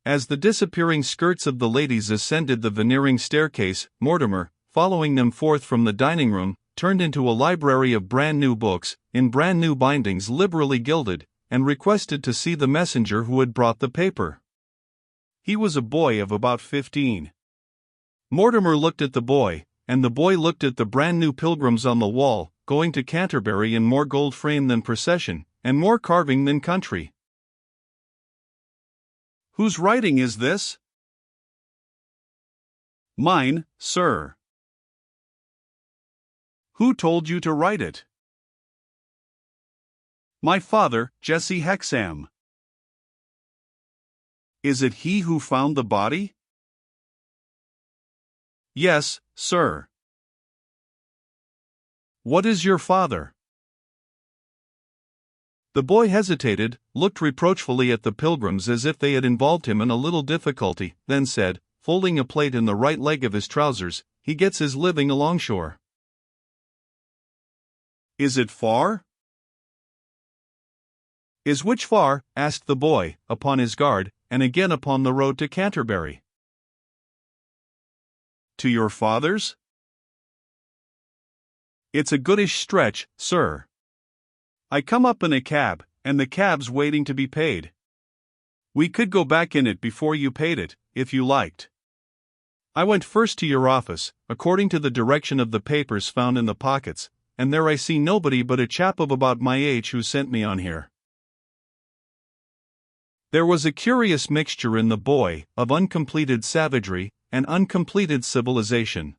As the disappearing skirts of the ladies ascended the veneering staircase, Mortimer, following them forth from the dining room, turned into a library of brand new books, in brand new bindings liberally gilded, and requested to see the messenger who had brought the paper. He was a boy of about 15. Mortimer looked at the boy, and the boy looked at the brand new pilgrims on the wall, going to Canterbury in more gold frame than procession, and more carving than country. "Whose writing is this?" "Mine, sir." "Who told you to write it?" "My father, Jesse Hexam." "Is it he who found the body?" "Yes, sir." "What is your father?" The boy hesitated, looked reproachfully at the pilgrims as if they had involved him in a little difficulty, then said, folding a plate in the right leg of his trousers, "He gets his living alongshore." "Is it far?" "Is which far?" asked the boy, upon his guard, and again upon the road to Canterbury. "To your father's?" "It's a goodish stretch, sir. I come up in a cab, and the cab's waiting to be paid. We could go back in it before you paid it, if you liked. I went first to your office, according to the direction of the papers found in the pockets, and there I see nobody but a chap of about my age who sent me on here." There was a curious mixture in the boy, of uncompleted savagery, and uncompleted civilization.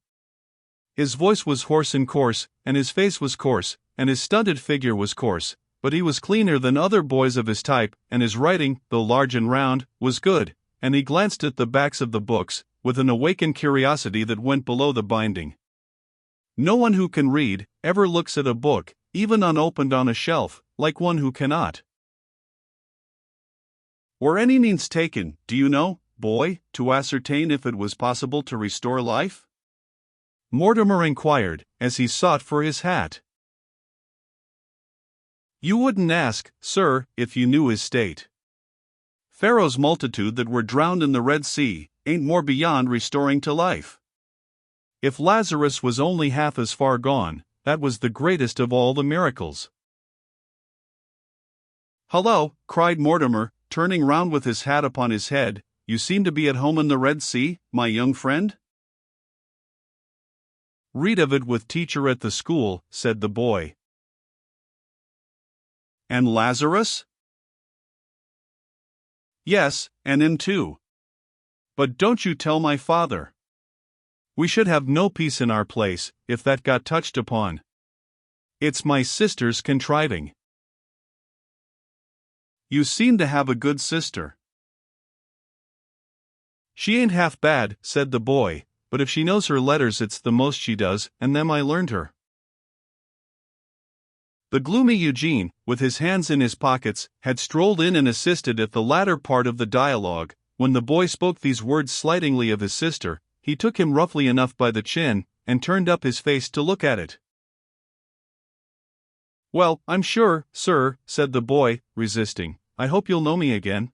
His voice was hoarse and coarse, and his face was coarse, and his stunted figure was coarse, but he was cleaner than other boys of his type, and his writing, though large and round, was good, and he glanced at the backs of the books, with an awakened curiosity that went below the binding. No one who can read, ever looks at a book, even unopened on a shelf, like one who cannot. "Were any means taken, do you know, boy, to ascertain if it was possible to restore life?" Mortimer inquired, as he sought for his hat. "You wouldn't ask, sir, if you knew his state. Pharaoh's multitude that were drowned in the Red Sea ain't more beyond restoring to life. If Lazarus was only half as far gone, that was the greatest of all the miracles." "Hullo," cried Mortimer, turning round with his hat upon his head, "you seem to be at home in the Red Sea, my young friend?" "Read of it with teacher at the school," said the boy. "And Lazarus?" "Yes, and him too. But don't you tell my father. We should have no peace in our place, if that got touched upon. It's my sister's contriving." "You seem to have a good sister." "She ain't half bad," said the boy, "but if she knows her letters it's the most she does, and them I learned her." The gloomy Eugene, with his hands in his pockets, had strolled in and assisted at the latter part of the dialogue. When the boy spoke these words slightingly of his sister, he took him roughly enough by the chin, and turned up his face to look at it. "Well, I'm sure, sir," said the boy, resisting, "I hope you'll know me again."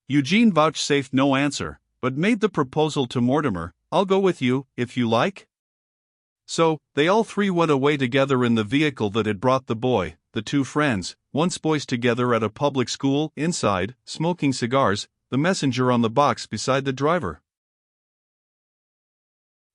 Eugene vouchsafed no answer, but made the proposal to Mortimer, "I'll go with you, if you like." So, they all three went away together in the vehicle that had brought the boy, the two friends, once boys together at a public school, inside, smoking cigars, the messenger on the box beside the driver.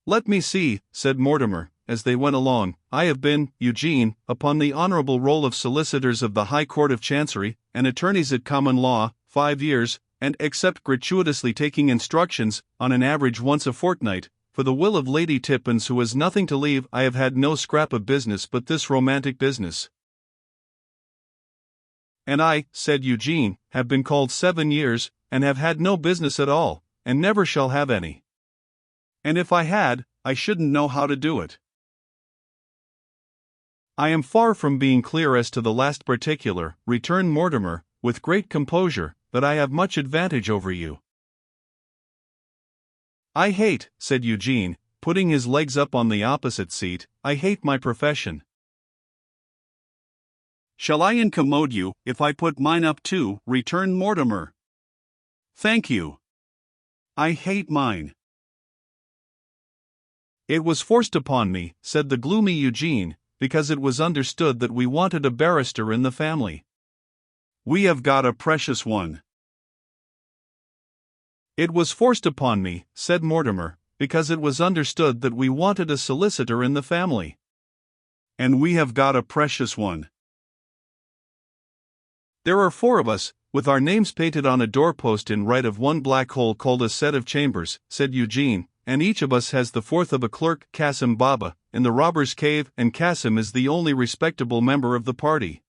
"Let me see," said Mortimer, as they went along, "I have been, Eugene, upon the honorable roll of solicitors of the High Court of Chancery, and attorneys at common law, 5 years, and except gratuitously taking instructions, on an average once a fortnight, for the will of Lady Tippins who has nothing to leave, I have had no scrap of business but this romantic business." "And I," said Eugene, "have been called 7 years, and have had no business at all, and never shall have any. And if I had, I shouldn't know how to do it." "I am far from being clear as to the last particular," returned Mortimer, with great composure, "but I have much advantage over you." "I hate," said Eugene, putting his legs up on the opposite seat, "I hate my profession." "Shall I incommode you, if I put mine up too?" returned Mortimer. Thank you. I hate mine. It was forced upon me, said the gloomy Eugene, because it was understood that we wanted a barrister in the family. We have got a precious one. It was forced upon me, said Mortimer, because it was understood that we wanted a solicitor in the family. And we have got a precious one. There are 4 of us, with our names painted on a doorpost in right of one black hole called a set of chambers, said Eugene, and each of us has the 4th of a clerk, Qasim Baba, in the robber's cave, and Qasim is the only respectable member of the party.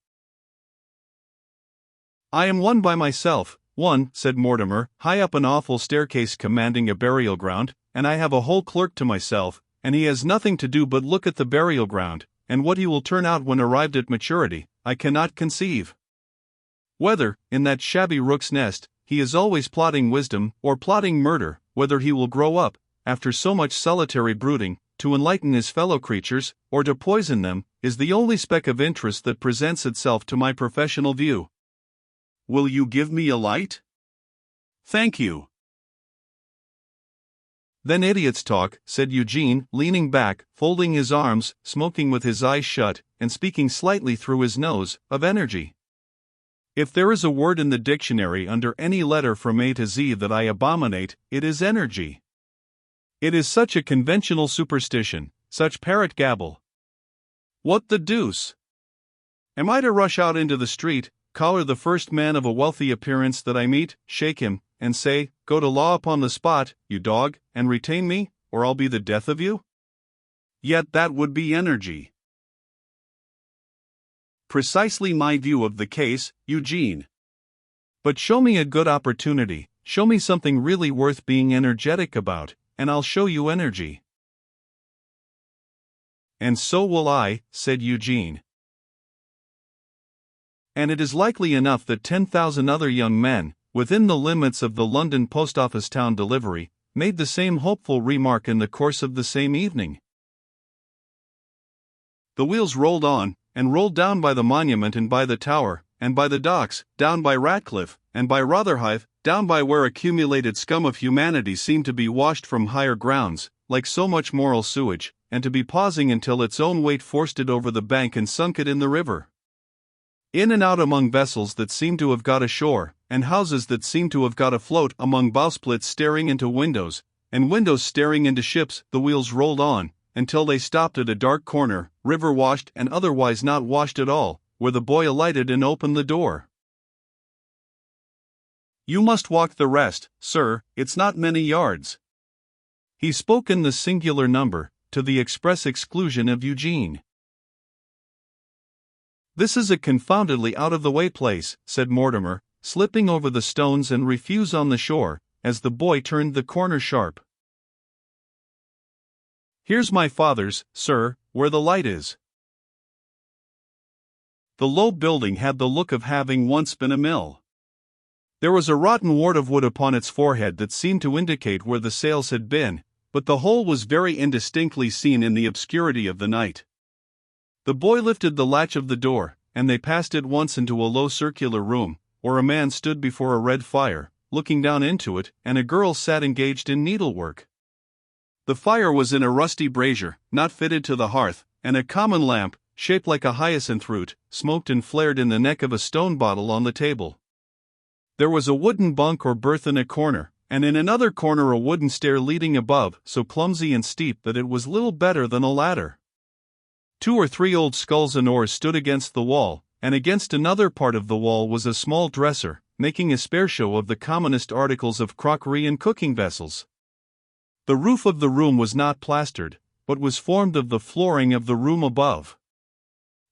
I am one by myself, one, said Mortimer, high up an awful staircase commanding a burial ground, and I have a whole clerk to myself, and he has nothing to do but look at the burial ground, and what he will turn out when arrived at maturity, I cannot conceive. Whether, in that shabby rook's nest, he is always plotting wisdom, or plotting murder, whether he will grow up, after so much solitary brooding, to enlighten his fellow creatures, or to poison them, is the only speck of interest that presents itself to my professional view. Will you give me a light? Thank you. Then idiots talk, said Eugene, leaning back, folding his arms, smoking with his eyes shut, and speaking slightly through his nose, of energy. If there is a word in the dictionary under any letter from A to Z that I abominate, it is energy. It is such a conventional superstition, such parrot gabble. What the deuce? Am I to rush out into the street, collar the first man of a wealthy appearance that I meet, shake him, and say, go to law upon the spot, you dog, and retain me, or I'll be the death of you? Yet that would be energy. Precisely my view of the case, Eugene. But show me a good opportunity, show me something really worth being energetic about, and I'll show you energy. And so will I, said Eugene. And it is likely enough that 10,000 other young men, within the limits of the London Post Office town delivery, made the same hopeful remark in the course of the same evening. The wheels rolled on, and rolled down by the Monument and by the Tower, and by the docks, down by Ratcliffe, and by Rotherhithe, down by where accumulated scum of humanity seemed to be washed from higher grounds, like so much moral sewage, and to be pausing until its own weight forced it over the bank and sunk it in the river. In and out among vessels that seemed to have got ashore, and houses that seemed to have got afloat, among bowsplits staring into windows, and windows staring into ships, the wheels rolled on, until they stopped at a dark corner, river-washed and otherwise not washed at all, where the boy alighted and opened the door. You must walk the rest, sir, it's not many yards. He spoke in the singular number, to the express exclusion of Eugene. This is a confoundedly out-of-the-way place, said Mortimer, slipping over the stones and refuse on the shore, as the boy turned the corner sharp. Here's my father's, sir, where the light is. The low building had the look of having once been a mill. There was a rotten wart of wood upon its forehead that seemed to indicate where the sails had been, but the whole was very indistinctly seen in the obscurity of the night. The boy lifted the latch of the door, and they passed at once into a low circular room, where a man stood before a red fire, looking down into it, and a girl sat engaged in needlework. The fire was in a rusty brazier, not fitted to the hearth, and a common lamp, shaped like a hyacinth root, smoked and flared in the neck of a stone bottle on the table. There was a wooden bunk or berth in a corner, and in another corner a wooden stair leading above, so clumsy and steep that it was little better than a ladder. 2 or 3 old sculls and oars stood against the wall, and against another part of the wall was a small dresser, making a spare show of the commonest articles of crockery and cooking vessels. The roof of the room was not plastered, but was formed of the flooring of the room above.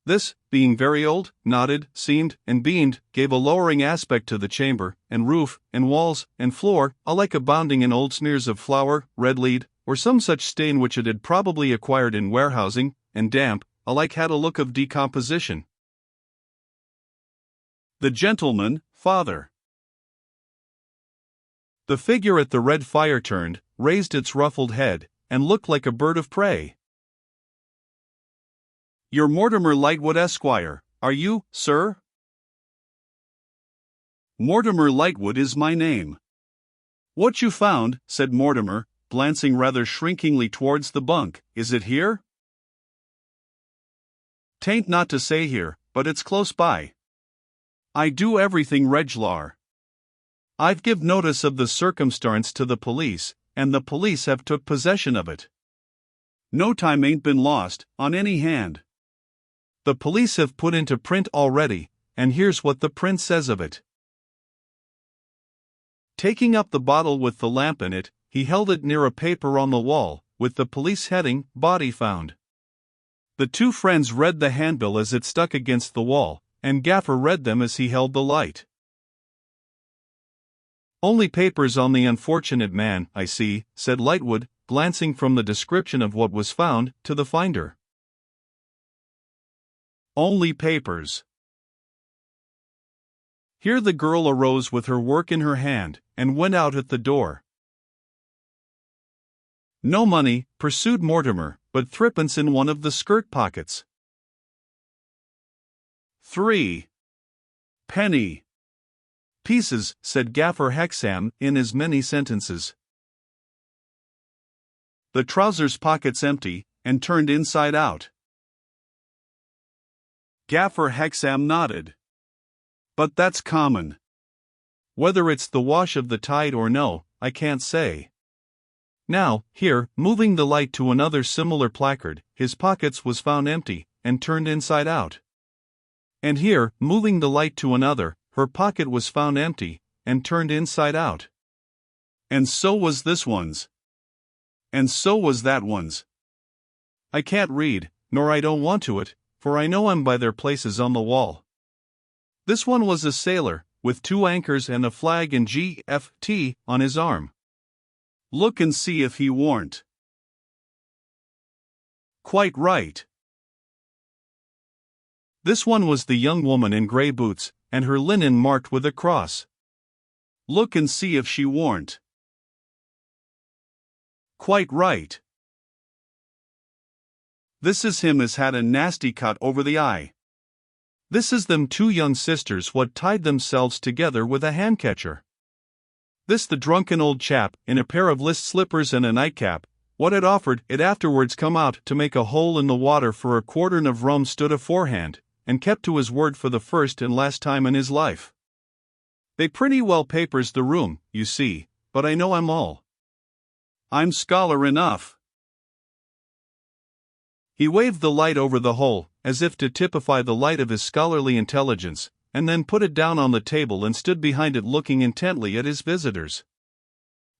This, being very old, knotted, seamed, and beamed, gave a lowering aspect to the chamber, and roof, and walls, and floor, alike abounding in old smears of flour, red lead, or some such stain which it had probably acquired in warehousing, and damp, alike had a look of decomposition. The gentleman, father. The figure at the red fire turned, raised its ruffled head, and looked like a bird of prey. You're Mortimer Lightwood, Esquire, are you, sir? Mortimer Lightwood is my name. What you found, said Mortimer, glancing rather shrinkingly towards the bunk, is it here? "'Tain't not to say here, but it's close by. I do everything reg'lar. I've give notice of the circumstance to the police, and the police have took possession of it. No time ain't been lost, on any hand. The police have put into print already, and here's what the print says of it." Taking up the bottle with the lamp in it, he held it near a paper on the wall, with the police heading, "Body Found." The two friends read the handbill as it stuck against the wall, and Gaffer read them as he held the light. "Only papers on the unfortunate man, I see," said Lightwood, glancing from the description of what was found to the finder. "Only papers." Here the girl arose with her work in her hand, and went out at the door. "No money," pursued Mortimer, "but threepence in one of the skirt pockets." 3 penny "Pieces," said Gaffer Hexam in as many sentences. "The trousers pockets empty, and turned inside out." Gaffer Hexam nodded. "But that's common." "Whether it's the wash of the tide or no, I can't say. Now, here, moving the light to another similar placard, his pockets was found empty, and turned inside out. And here, moving the light to another, her pocket was found empty, and turned inside out. And so was this one's. And so was that one's." "I can't read, nor I don't want to it, for I know 'em by their places on the wall. This one was a sailor, with 2 anchors and a flag in GFT on his arm." "Look and see if he warn't." "Quite right." "This one was the young woman in grey boots, and her linen marked with a cross." "Look and see if she warn't." "Quite right." "This is him as had a nasty cut over the eye." "This is them 2 young sisters what tied themselves together with a handcatcher." "This the drunken old chap, in a pair of list slippers and a nightcap, what had offered it afterwards come out to make a hole in the water for a quartern of rum stood aforehand, and kept to his word for the first and last time in his life. They pretty well papers the room, you see, but I know 'em all. I'm scholar enough." He waved the light over the whole, as if to typify the light of his scholarly intelligence, and then put it down on the table and stood behind it looking intently at his visitors.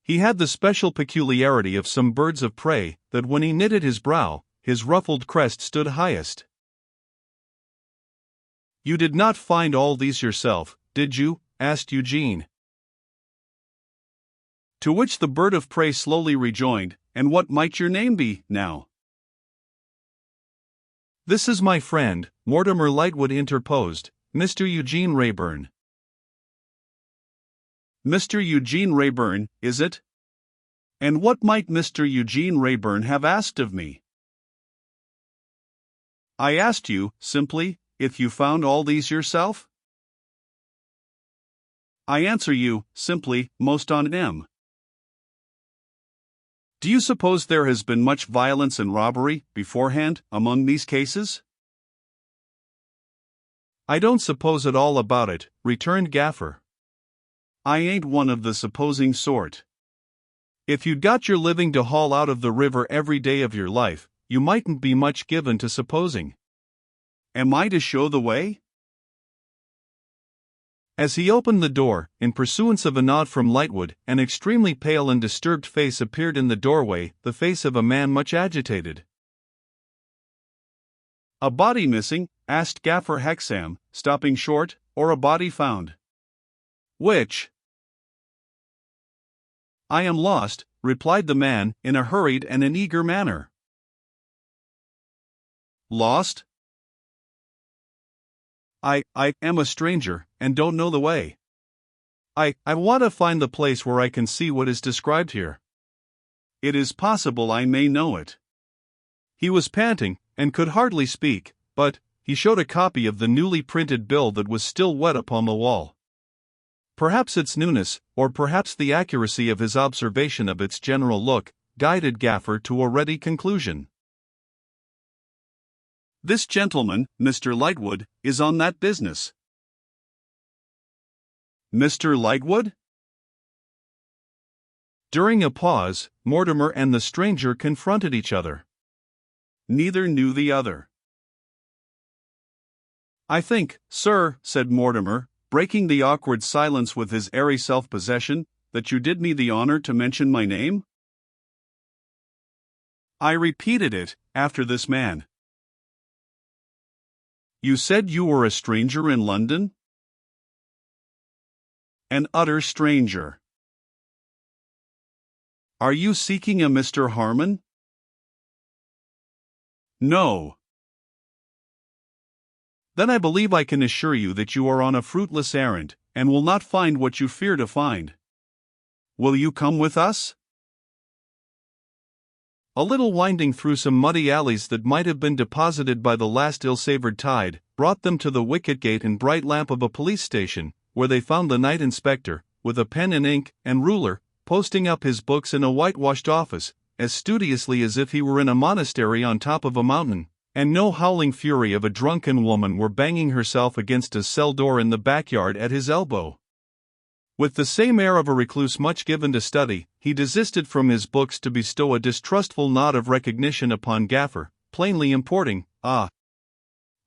He had the special peculiarity of some birds of prey, that when he knitted his brow, his ruffled crest stood highest. "You did not find all these yourself, did you?" asked Eugene. To which the bird of prey slowly rejoined, "And what might your name be, now?" "This is my friend," Mortimer Lightwood interposed, "Mr. Eugene Rayburn." "Mr. Eugene Rayburn, is it? And what might Mr. Eugene Rayburn have asked of me?" "I asked you, simply, if you found all these yourself?" "I answer you, simply, most on 'em." "Do you suppose there has been much violence and robbery, beforehand, among these cases?" "I don't suppose at all about it," returned Gaffer. "I ain't one of the supposing sort." "If you'd got your living to haul out of the river every day of your life, you mightn't be much given to supposing." "Am I to show the way?" As he opened the door, in pursuance of a nod from Lightwood, an extremely pale and disturbed face appeared in the doorway, the face of a man much agitated. "A body missing?" asked Gaffer Hexam, stopping short, "or a body found?" "Which?" "I am lost," replied the man, in a hurried and an eager manner. "Lost?" I am a stranger, and don't know the way. I want to find the place where I can see what is described here." "It is possible I may know it." He was panting, and could hardly speak, but he showed a copy of the newly printed bill that was still wet upon the wall. Perhaps its newness, or perhaps the accuracy of his observation of its general look, guided Gaffer to a ready conclusion. This gentleman, Mr. Lightwood, is on that business. Mr. Lightwood? During a pause, Mortimer and the stranger confronted each other. Neither knew the other. "I think, sir," said Mortimer, breaking the awkward silence with his airy self-possession, "that you did me the honor to mention my name?" I repeated it, after this man. "You said you were a stranger in London?" An utter stranger. "Are you seeking a Mr. Harmon?" No. "Then I believe I can assure you that you are on a fruitless errand, and will not find what you fear to find. Will you come with us?" A little winding through some muddy alleys that might have been deposited by the last ill-savored tide, brought them to the wicket gate and bright lamp of a police station, where they found the night inspector, with a pen and ink and ruler, posting up his books in a whitewashed office, as studiously as if he were in a monastery on top of a mountain, and no howling fury of a drunken woman were banging herself against a cell door in the backyard at his elbow. With the same air of a recluse much given to study, he desisted from his books to bestow a distrustful nod of recognition upon Gaffer, plainly importing, "Ah,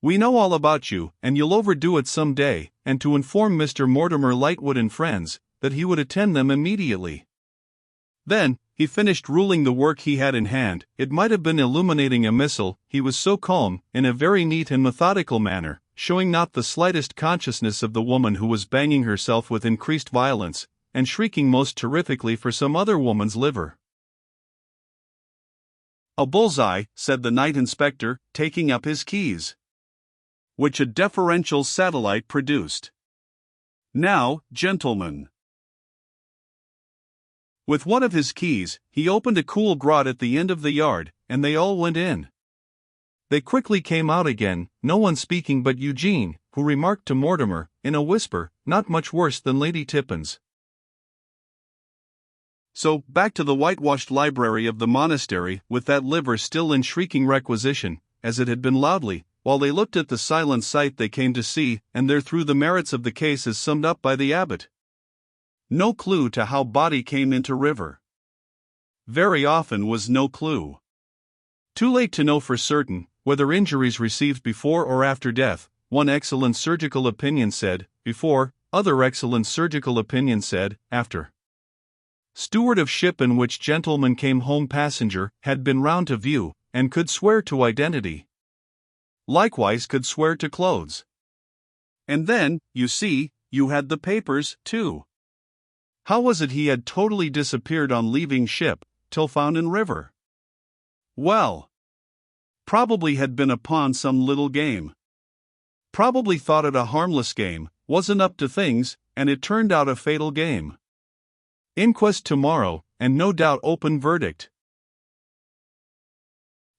we know all about you, and you'll overdo it some day," and to inform Mr. Mortimer Lightwood and friends that he would attend them immediately. Then, he finished ruling the work he had in hand. It might have been illuminating a missal, he was so calm, in a very neat and methodical manner, showing not the slightest consciousness of the woman who was banging herself with increased violence, and shrieking most terrifically for some other woman's liver. "A bullseye," said the night inspector, taking up his keys, which a deferential satellite produced. "Now, gentlemen." With one of his keys, he opened a cool grot at the end of the yard, and they all went in. They quickly came out again, no one speaking but Eugene, who remarked to Mortimer, in a whisper, "Not much worse than Lady Tippins." So, back to the whitewashed library of the monastery, with that liver still in shrieking requisition, as it had been loudly, while they looked at the silent sight they came to see, and there through the merits of the case as summed up by the abbot. No clue to how body came into river. Very often was no clue. Too late to know for certain whether injuries received before or after death. One excellent surgical opinion said, before; other excellent surgical opinion said, after. Steward of ship in which gentleman came home passenger had been round to view, and could swear to identity. Likewise could swear to clothes. And then, you see, you had the papers, too. How was it he had totally disappeared on leaving ship, till found in river? Well, probably had been upon some little game. Probably thought it a harmless game, wasn't up to things, and it turned out a fatal game. Inquest tomorrow, and no doubt open verdict.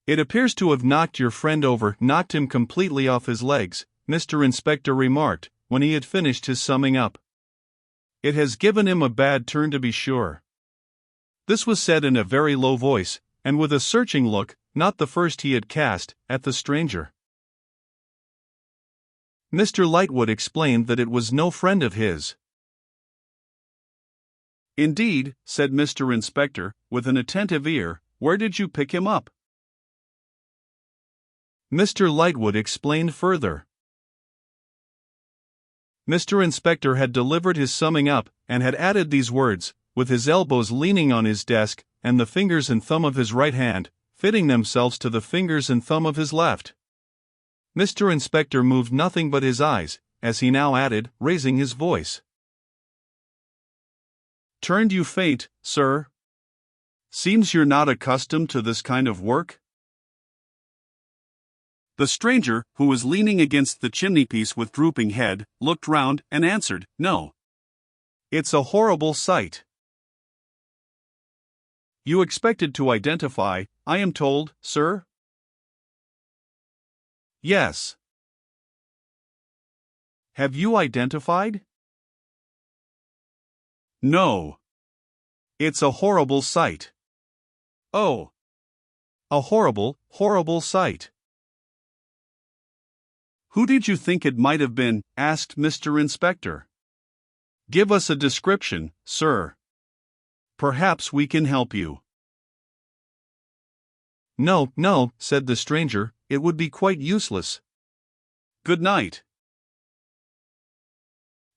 It appears to have knocked your friend over, knocked him completely off his legs, Mr. Inspector remarked, when he had finished his summing up. It has given him a bad turn to be sure. This was said in a very low voice, and with a searching look, not the first he had cast, at the stranger. Mr. Lightwood explained that it was no friend of his. "Indeed," said Mr. Inspector, with an attentive ear, "where did you pick him up?" Mr. Lightwood explained further. Mr. Inspector had delivered his summing up, and had added these words, with his elbows leaning on his desk, and the fingers and thumb of his right hand fitting themselves to the fingers and thumb of his left. Mr. Inspector moved nothing but his eyes, as he now added, raising his voice. "Turned you faint, sir? Seems you're not accustomed to this kind of work?" The stranger, who was leaning against the chimney-piece with drooping head, looked round, and answered, "No. It's a horrible sight." "You expected to identify, I am told, sir?" "Yes." "Have you identified?" No. It's a horrible sight. Oh. A horrible, horrible sight. Who did you think it might have been? Asked Mr. Inspector. Give us a description, sir. Perhaps we can help you. No, no, said the stranger, it would be quite useless. Good night.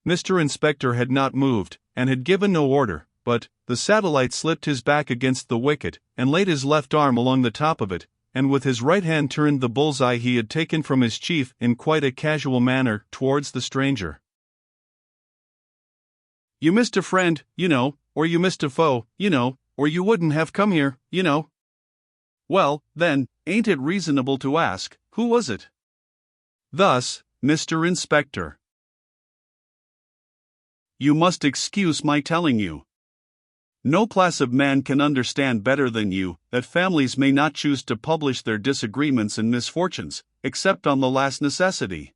Mr. Inspector had not moved, and had given no order, but the satellite slipped his back against the wicket, and laid his left arm along the top of it, and with his right hand turned the bull's-eye he had taken from his chief in quite a casual manner towards the stranger. You missed a friend, you know, or you missed a foe, you know, or you wouldn't have come here, you know. Well, then, ain't it reasonable to ask, who was it? Thus, Mr. Inspector. You must excuse my telling you. No class of man can understand better than you that families may not choose to publish their disagreements and misfortunes, except on the last necessity.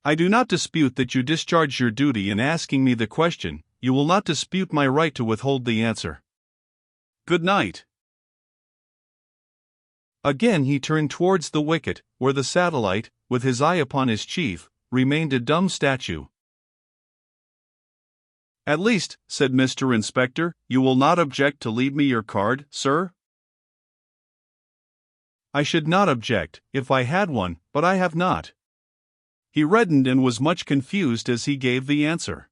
I do not dispute that you discharge your duty in asking me the question, you will not dispute my right to withhold the answer. Good night. Again he turned towards the wicket, where the satellite, with his eye upon his chief, remained a dumb statue. At least, said Mr. Inspector, you will not object to leave me your card, sir? I should not object, if I had one, but I have not. He reddened and was much confused as he gave the answer.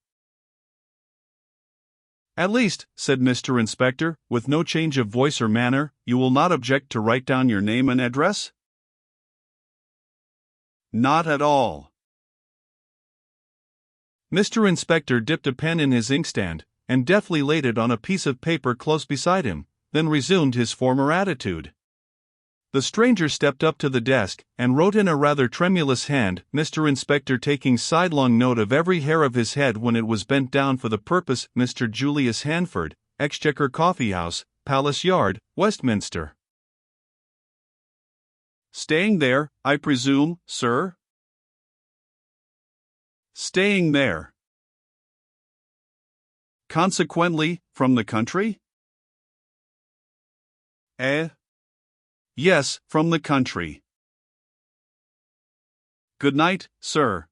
At least, said Mr. Inspector, with no change of voice or manner, you will not object to write down your name and address? Not at all. Mr. Inspector dipped a pen in his inkstand, and deftly laid it on a piece of paper close beside him, then resumed his former attitude. The stranger stepped up to the desk, and wrote in a rather tremulous hand, Mr. Inspector taking sidelong note of every hair of his head when it was bent down for the purpose, Mr. Julius Handford, Exchequer Coffee House, Palace Yard, Westminster. Staying there, I presume, sir? Staying there. Consequently, from the country? Yes, from the country. Good night, sir.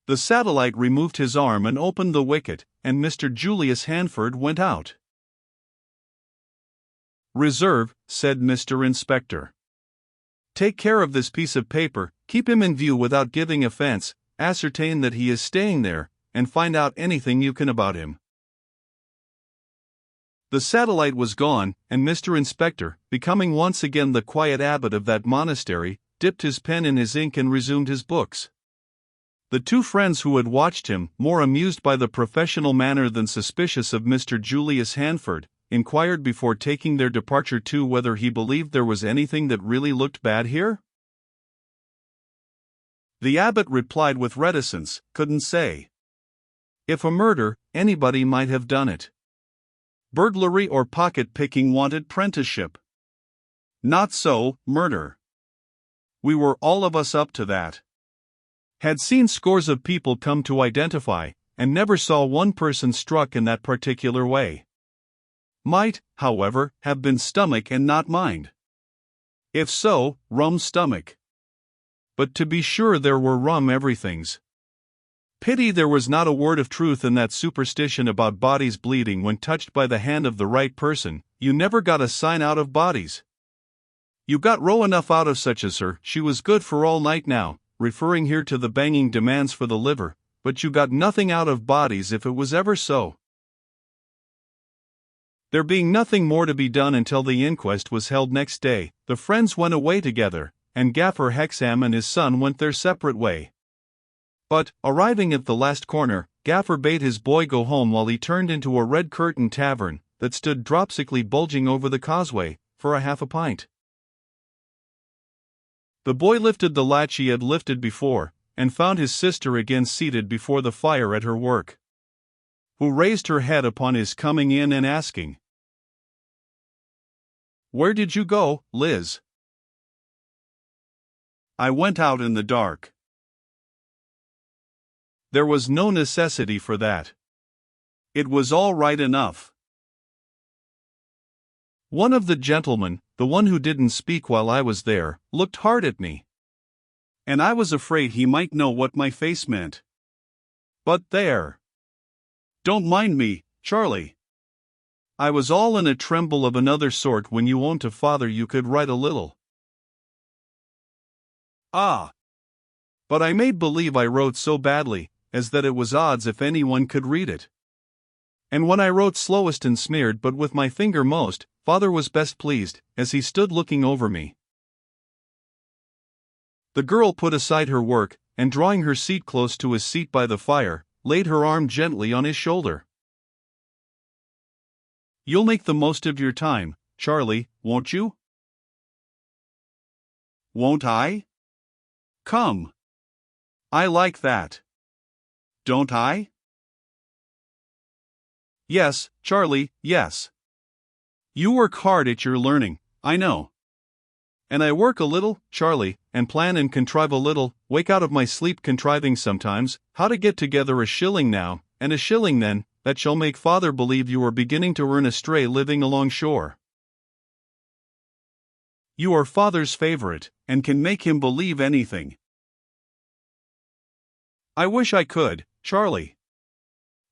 The satellite removed his arm and opened the wicket, and Mr. Julius Handford went out. Reserve, said Mr. Inspector. Take care of this piece of paper, keep him in view without giving offense, ascertain that he is staying there, and find out anything you can about him. The satellite was gone, and Mr. Inspector, becoming once again the quiet abbot of that monastery, dipped his pen in his ink and resumed his books. The two friends who had watched him, more amused by the professional manner than suspicious of Mr. Julius Handford, inquired before taking their departure too whether he believed there was anything that really looked bad here. The abbot replied with reticence, couldn't say. If a murder, anybody might have done it. Burglary or pocket-picking wanted prenticeship. Not so, murder. We were all of us up to that. Had seen scores of people come to identify, and never saw one person struck in that particular way. Might, however, have been stomach and not mind. If so, rum stomach. But to be sure there were rum everythings. Pity there was not a word of truth in that superstition about bodies bleeding when touched by the hand of the right person. You never got a sign out of bodies. You got row enough out of such as her, she was good for all night now, referring here to the banging demands for the liver, but you got nothing out of bodies if it was ever so. There being nothing more to be done until the inquest was held next day, the friends went away together, and Gaffer Hexam and his son went their separate way. But, arriving at the last corner, Gaffer bade his boy go home while he turned into a red-curtained tavern that stood dropsically bulging over the causeway, for a half a pint. The boy lifted the latch he had lifted before, and found his sister again seated before the fire at her work. Who raised her head upon his coming in and asking, "Where did you go, Liz?" "I went out in the dark." There was no necessity for that. It was all right enough. One of the gentlemen, the one who didn't speak while I was there, looked hard at me. And I was afraid he might know what my face meant. But there. Don't mind me, Charlie. I was all in a tremble of another sort when you owned to father you could write a little. Ah! But I made believe I wrote so badly, as that it was odds if anyone could read it. And when I wrote slowest and smeared but with my finger most, father was best pleased, as he stood looking over me. The girl put aside her work, and drawing her seat close to his seat by the fire, laid her arm gently on his shoulder. You'll make the most of your time, Charlie, won't you? Won't I? Come. I like that. Don't I? Yes, Charlie, yes. You work hard at your learning, I know. And I work a little, Charlie, and plan and contrive a little, wake out of my sleep contriving sometimes, how to get together a shilling now, and a shilling then, that shall make father believe you are beginning to earn a stray living along shore. You are father's favorite, and can make him believe anything. I wish I could, Charlie.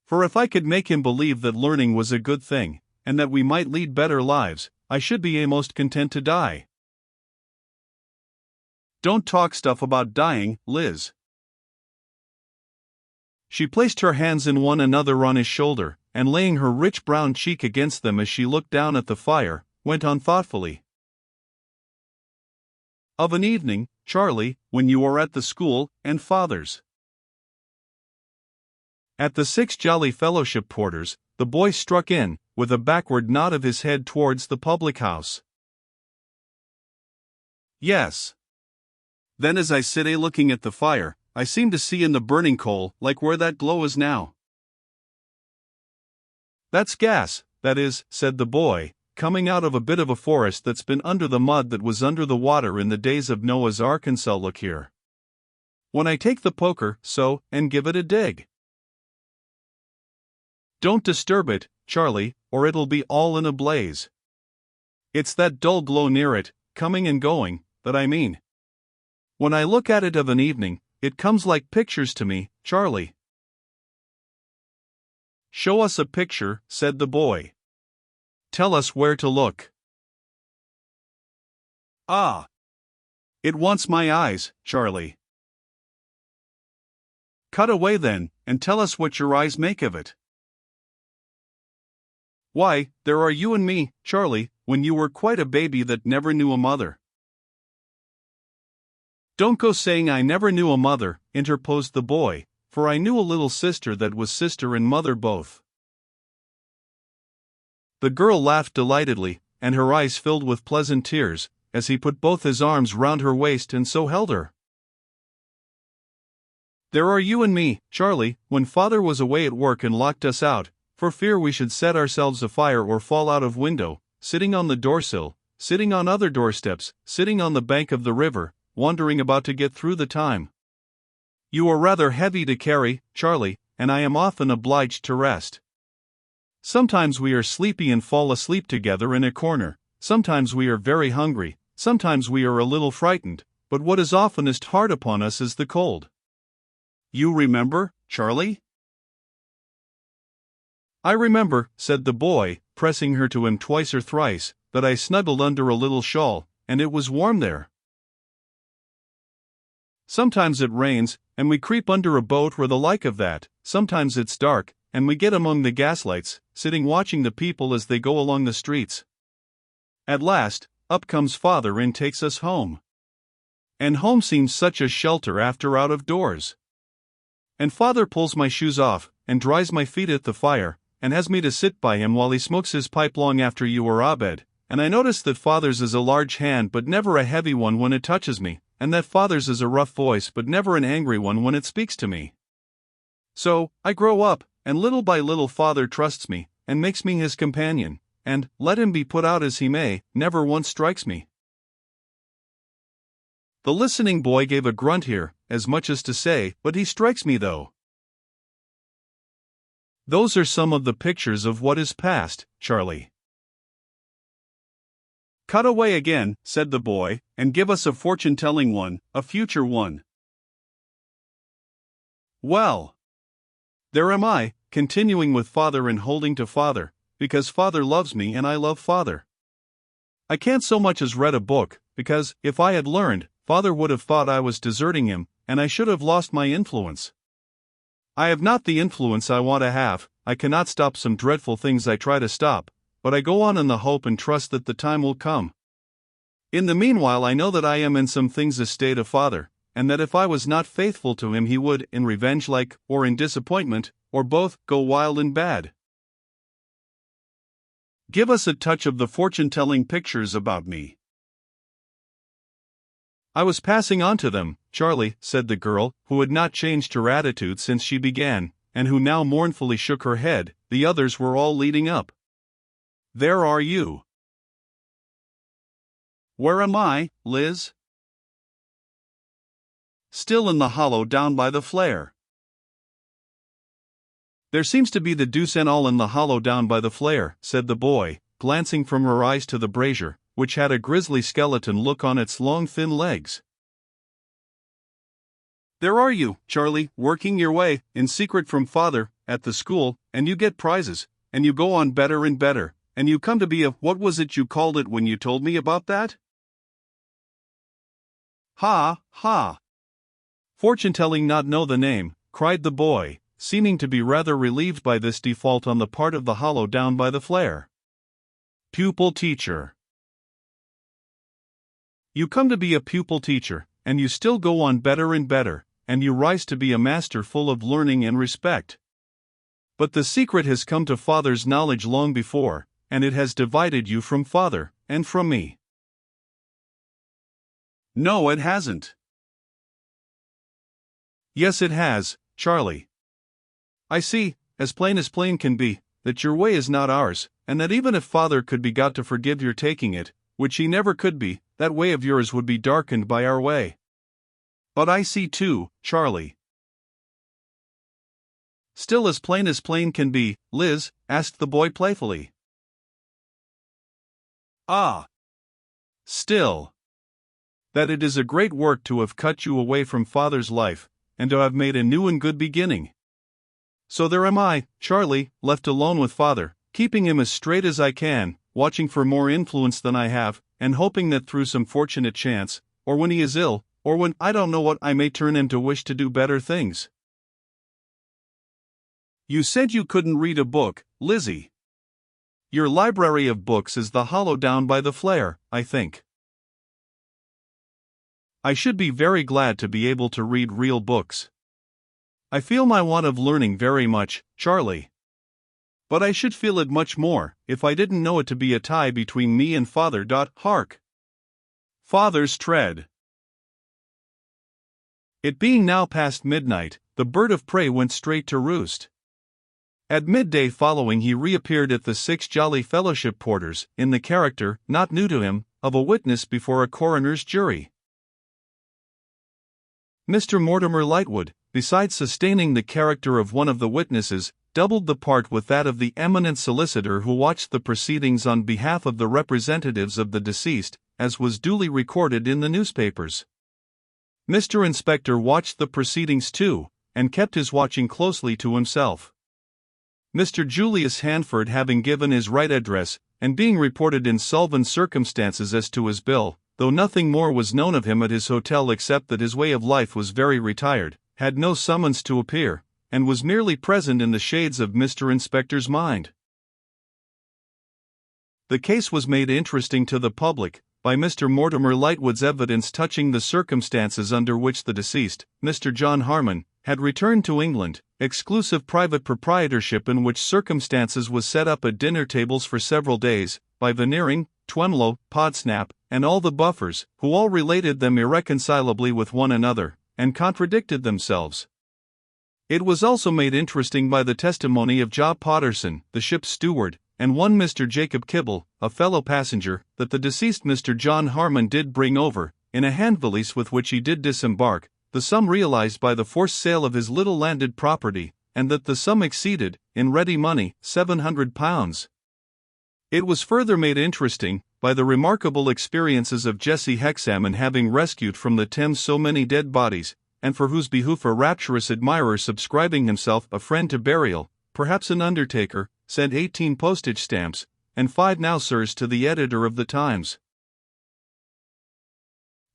For if I could make him believe that learning was a good thing, and that we might lead better lives, I should be most content to die. Don't talk stuff about dying, Liz. She placed her hands in one another on his shoulder, and laying her rich brown cheek against them as she looked down at the fire, went on thoughtfully. Of an evening, Charlie, when you are at the school, and father's. At the 6 Jolly Fellowship Porters, the boy struck in, with a backward nod of his head towards the public house. Yes. Then as I sit looking at the fire, I seem to see in the burning coal, like where that glow is now. That's gas, that is, said the boy, coming out of a bit of a forest that's been under the mud that was under the water in the days of Noah's Ark. And so look here. When I take the poker, so, and give it a dig. Don't disturb it, Charlie, or it'll be all in a blaze. It's that dull glow near it, coming and going, that I mean. When I look at it of an evening, it comes like pictures to me, Charlie. Show us a picture, said the boy. Tell us where to look. Ah! It wants my eyes, Charlie. Cut away then, and tell us what your eyes make of it. Why, there are you and me, Charlie, when you were quite a baby that never knew a mother. Don't go saying I never knew a mother, interposed the boy, for I knew a little sister that was sister and mother both. The girl laughed delightedly, and her eyes filled with pleasant tears, as he put both his arms round her waist and so held her. There are you and me, Charlie, when father was away at work and locked us out, for fear we should set ourselves afire or fall out of window, sitting on the doorsill, sitting on other doorsteps, sitting on the bank of the river, wandering about to get through the time. You are rather heavy to carry, Charlie, and I am often obliged to rest. Sometimes we are sleepy and fall asleep together in a corner, sometimes we are very hungry, sometimes we are a little frightened, but what is oftenest hard upon us is the cold. You remember, Charlie? I remember, said the boy, pressing her to him twice or thrice, that I snuggled under a little shawl, and it was warm there. Sometimes it rains, and we creep under a boat or the like of that, sometimes it's dark, and we get among the gaslights, sitting watching the people as they go along the streets. At last, up comes father and takes us home. And home seems such a shelter after out of doors. And father pulls my shoes off, and dries my feet at the fire, and has me to sit by him while he smokes his pipe long after you are abed, and I notice that father's is a large hand but never a heavy one when it touches me, and that father's is a rough voice but never an angry one when it speaks to me. So, I grow up, and little by little father trusts me, and makes me his companion, and, let him be put out as he may, never once strikes me. The listening boy gave a grunt here, as much as to say, but he strikes me though. Those are some of the pictures of what is past, Charlie. Cut away again, said the boy, and give us a fortune-telling one, a future one. Well, there am I, continuing with father and holding to father, because father loves me and I love father. I can't so much as read a book, because, if I had learned, father would have thought I was deserting him, and I should have lost my influence. I have not the influence I want to have. I cannot stop some dreadful things I try to stop, but I go on in the hope and trust that the time will come. In the meanwhile I know that I am in some things a state of father, and that if I was not faithful to him he would, in revenge like, or in disappointment, or both, go wild and bad. Give us a touch of the fortune-telling pictures about me. I was passing on to them, Charlie, said the girl, who had not changed her attitude since she began, and who now mournfully shook her head. The others were all leading up. There are you. Where am I, Liz? Still in the hollow down by the flare. There seems to be the deuce and all in the hollow down by the flare, said the boy, glancing from her eyes to the brazier, which had a grisly skeleton look on its long thin legs. There are you, Charlie, working your way, in secret from father, at the school, and you get prizes, and you go on better and better, and you come to be what was it you called it when you told me about that? Ha, ha. Fortune-telling not know the name, cried the boy, seeming to be rather relieved by this default on the part of the hollow down by the flare. Pupil teacher. You come to be a pupil teacher, and you still go on better and better, and you rise to be a master full of learning and respect. But the secret has come to father's knowledge long before, and it has divided you from father, and from me. No, it hasn't. Yes, it has, Charlie. I see, as plain can be, that your way is not ours, and that even if father could be got to forgive your taking it, which he never could be, that way of yours would be darkened by our way. But I see too, Charlie. Still as plain can be, Liz, asked the boy playfully. Ah. Still. That it is a great work to have cut you away from father's life, and to have made a new and good beginning. So there am I, Charlie, left alone with father, keeping him as straight as I can, watching for more influence than I have, and hoping that through some fortunate chance, or when he is ill, or when I don't know what, I may turn him to wish to do better things. You said you couldn't read a book, Lizzie. Your library of books is the hollow down by the flare, I think. I should be very glad to be able to read real books. I feel my want of learning very much, Charlie. But I should feel it much more, if I didn't know it to be a tie between me and father. Hark! Father's tread. It being now past midnight, the bird of prey went straight to roost. At midday following he reappeared at the 6 Jolly Fellowship Porters, in the character, not new to him, of a witness before a coroner's jury. Mr. Mortimer Lightwood, besides sustaining the character of one of the witnesses, doubled the part with that of the eminent solicitor who watched the proceedings on behalf of the representatives of the deceased, as was duly recorded in the newspapers. Mr. Inspector watched the proceedings too, and kept his watching closely to himself. Mr. Julius Hanford having given his right address, and being reported in solvent circumstances as to his bill, though nothing more was known of him at his hotel except that his way of life was very retired, had no summons to appear, and was merely present in the shades of Mr. Inspector's mind. The case was made interesting to the public by Mr. Mortimer Lightwood's evidence touching the circumstances under which the deceased, Mr. John Harmon, had returned to England, exclusive private proprietorship in which circumstances was set up at dinner tables for several days, by Veneering, Twemlow, Podsnap, and all the Buffers, who all related them irreconcilably with one another, and contradicted themselves. It was also made interesting by the testimony of Job Potterson, the ship's steward, and one Mr. Jacob Kibble, a fellow passenger, that the deceased Mr. John Harmon did bring over, in a hand valise with which he did disembark, the sum realized by the forced sale of his little landed property, and that the sum exceeded, in ready money, £700. It was further made interesting by the remarkable experiences of Jessie Hexam in having rescued from the Thames so many dead bodies, and for whose behoof a rapturous admirer subscribing himself a friend to burial, perhaps an undertaker, sent 18 postage stamps, and 5 now sirs to the editor of the Times.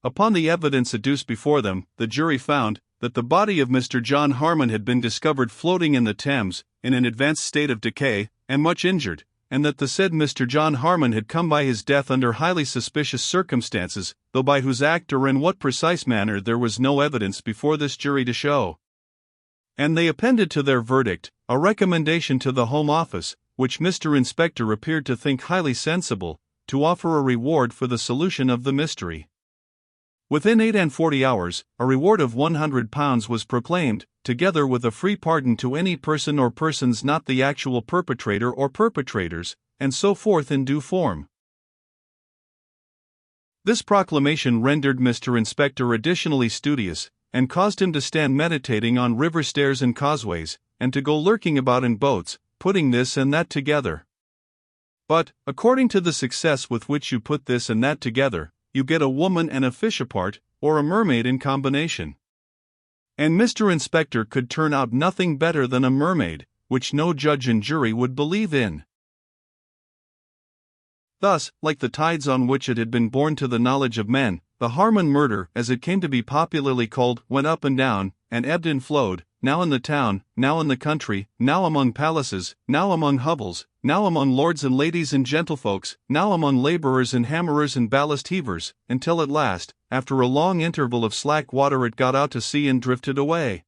Upon the evidence adduced before them, the jury found that the body of Mr. John Harmon had been discovered floating in the Thames, in an advanced state of decay, and much injured, and that the said Mr. John Harmon had come by his death under highly suspicious circumstances, though by whose act or in what precise manner there was no evidence before this jury to show. And they appended to their verdict a recommendation to the Home Office, which Mr. Inspector appeared to think highly sensible, to offer a reward for the solution of the mystery. Within 48 hours, a reward of £100 was proclaimed, together with a free pardon to any person or persons not the actual perpetrator or perpetrators, and so forth in due form. This proclamation rendered Mr. Inspector additionally studious, and caused him to stand meditating on river stairs and causeways, and to go lurking about in boats, putting this and that together. But, according to the success with which you put this and that together, you get a woman and a fish apart, or a mermaid in combination. And Mr. Inspector could turn out nothing better than a mermaid, which no judge and jury would believe in. Thus, like the tides on which it had been borne to the knowledge of men, the Harmon murder, as it came to be popularly called, went up and down, and ebbed and flowed, now in the town, now in the country, now among palaces, now among hovels, now among lords and ladies and gentlefolks, now among labourers and hammerers and ballast heavers, until at last, after a long interval of slack water, it got out to sea and drifted away.